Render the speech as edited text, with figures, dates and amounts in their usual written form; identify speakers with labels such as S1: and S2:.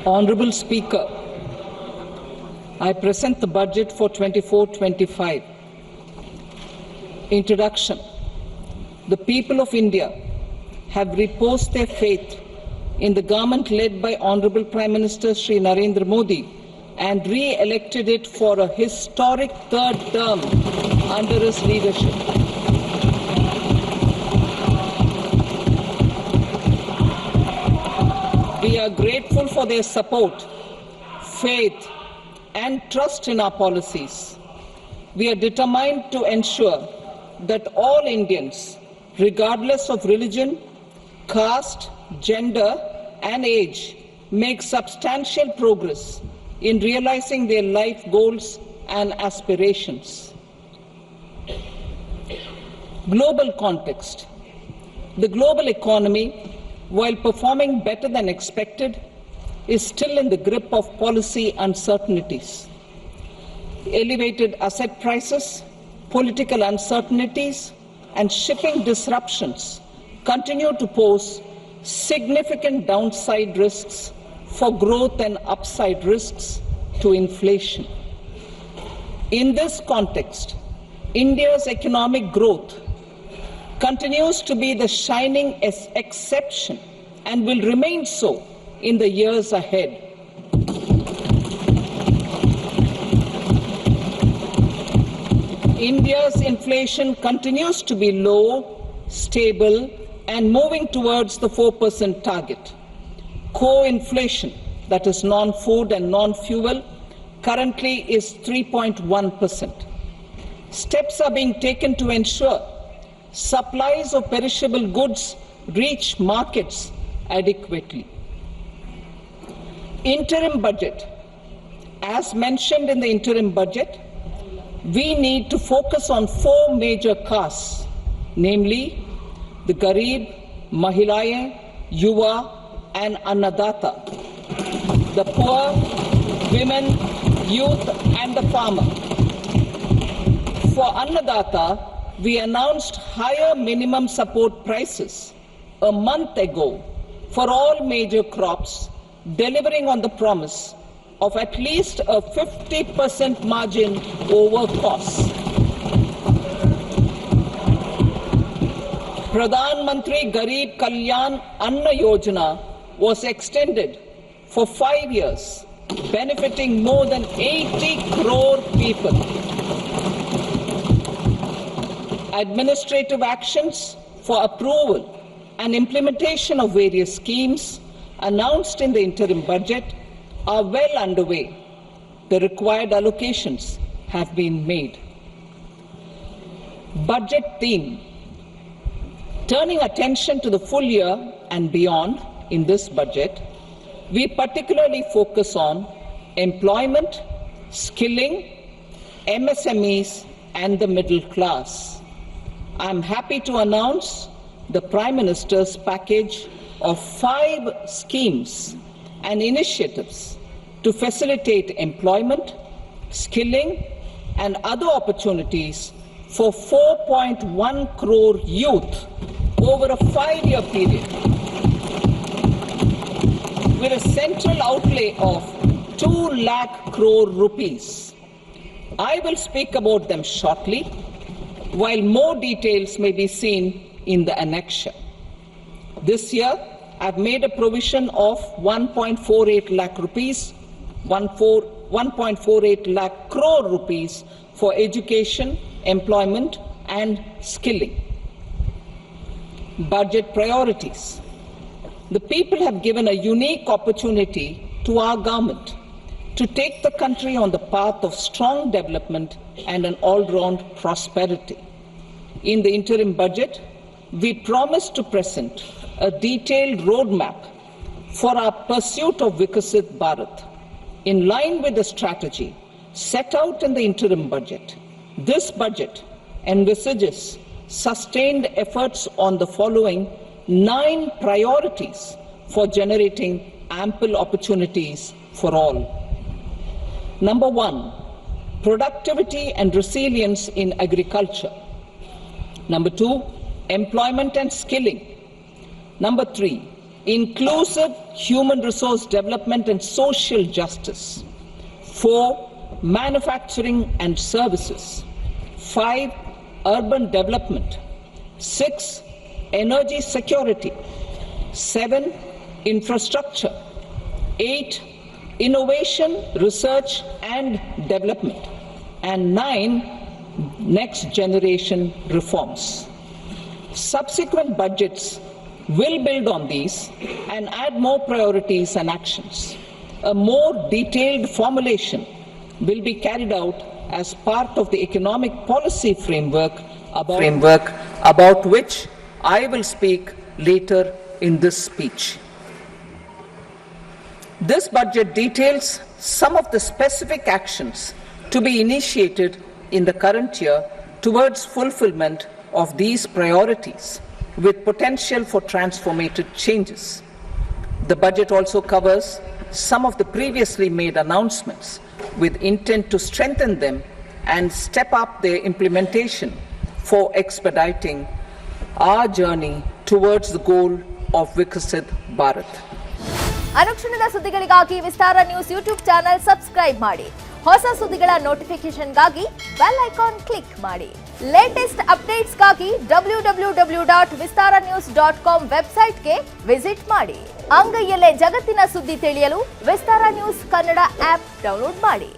S1: Honorable Speaker, I present the budget for 24-25. Introduction. The people of India have reposed their faith in the government led by Honorable Prime Minister Shri Narendra Modi and re-elected it for a historic third term under his leadership. We are grateful for their support, faith, and trust in our policies. We are determined to ensure that all Indians, regardless of religion, caste, gender, and age, make substantial progress in realizing their life goals and aspirations. Global context. The global economy, while performing better than expected, is still in the grip of policy uncertainties. Elevated asset prices, political uncertainties, and shipping disruptions continue to pose significant downside risks for growth and upside risks to inflation. In this context, India's economic growth continues to be the shining exception and will remain so in the years ahead. India's inflation continues to be low, stable, and moving towards the 4% target. Core inflation, that is non-food and non-fuel, currently is 3.1%. Steps are being taken to ensure supplies of perishable goods reach markets adequately. Interim budget. As mentioned in the interim budget, we need to focus on four major castes, namely the Garib, Mahilaye, Yuva, and Annadata, the poor, women, youth, and the farmer. For Annadata, we announced higher minimum support prices a month ago for all major crops, delivering on the promise of at least a 50% margin over costs. Pradhan Mantri Garib Kalyan Anna Yojana was extended for 5 years, benefiting more than 80 crore people. Administrative actions for approval and implementation of various schemes announced in the interim budget are well underway. The required allocations have been made. Budget theme. Turning attention to the full year and beyond in this budget, we particularly focus on employment, skilling, MSMEs, and the middle class. I am happy to announce the Prime Minister's package of 5 schemes and initiatives to facilitate employment, skilling, and other opportunities for 4.1 crore youth over a 5-year period, with a central outlay of 2 lakh crore rupees. I will speak about them shortly, while more details may be seen in the annexure. This year, I've made a provision of 1.48 lakh rupees, 1.48 lakh crore rupees for education, employment, and skilling. Budget priorities. The people have given a unique opportunity to our government to take the country on the path of strong development and an all-round prosperity. In the interim budget, we promise to present a detailed roadmap for our pursuit of Vikasit Bharat. In line with the strategy set out in the interim budget, this budget envisages sustained efforts on the following 9 priorities for generating ample opportunities for all. Number 1, productivity and resilience in agriculture. Number 2, employment and skilling. Number 3, inclusive human resource development and social justice. 4. Manufacturing and services. 5. Urban development. 6. Energy security. 7. Infrastructure. 8. Innovation, research and development. And 9. Next generation reforms. Subsequent budgets will build on these and add more priorities and actions. A more detailed formulation will be carried out as part of the economic policy framework about which I will speak later in this speech. This budget details some of the specific actions to be initiated in the current year towards fulfillment of these priorities with potential for transformative changes. The budget also covers some of the previously made announcements with intent to strengthen them and step up their implementation for expediting our journey towards the goal of Viksit Bharat.
S2: ಅನುಕ್ಷಣದ ಸುದ್ದಿಗಳಿಗಾಗಿ ವಿಸ್ತಾರ news YouTube channel subscribe ಮಾಡಿ. ಹೊಸ ಸುದ್ದಿಗಳ ನೋಟಿಫಿಕೇಶನ್ಗಾಗಿ bell icon click ಮಾಡಿ. Latest ಅಪ್ಡೇಟ್ಸ್ಗಾಗಿ www.vistaranews.com ವೆಬ್ಸೈಟ್ಗೆ visit ಮಾಡಿ. ಅಂಗೈಯಲ್ಲೇ ಜಗತ್ತಿನ ಸುದ್ದಿ ತಿಳಿಯಲು ವಿಸ್ತಾರ ನ್ಯೂಸ್ ಕನ್ನಡ ಆಪ್ ಡೌನ್ಲೋಡ್ ಮಾಡಿ.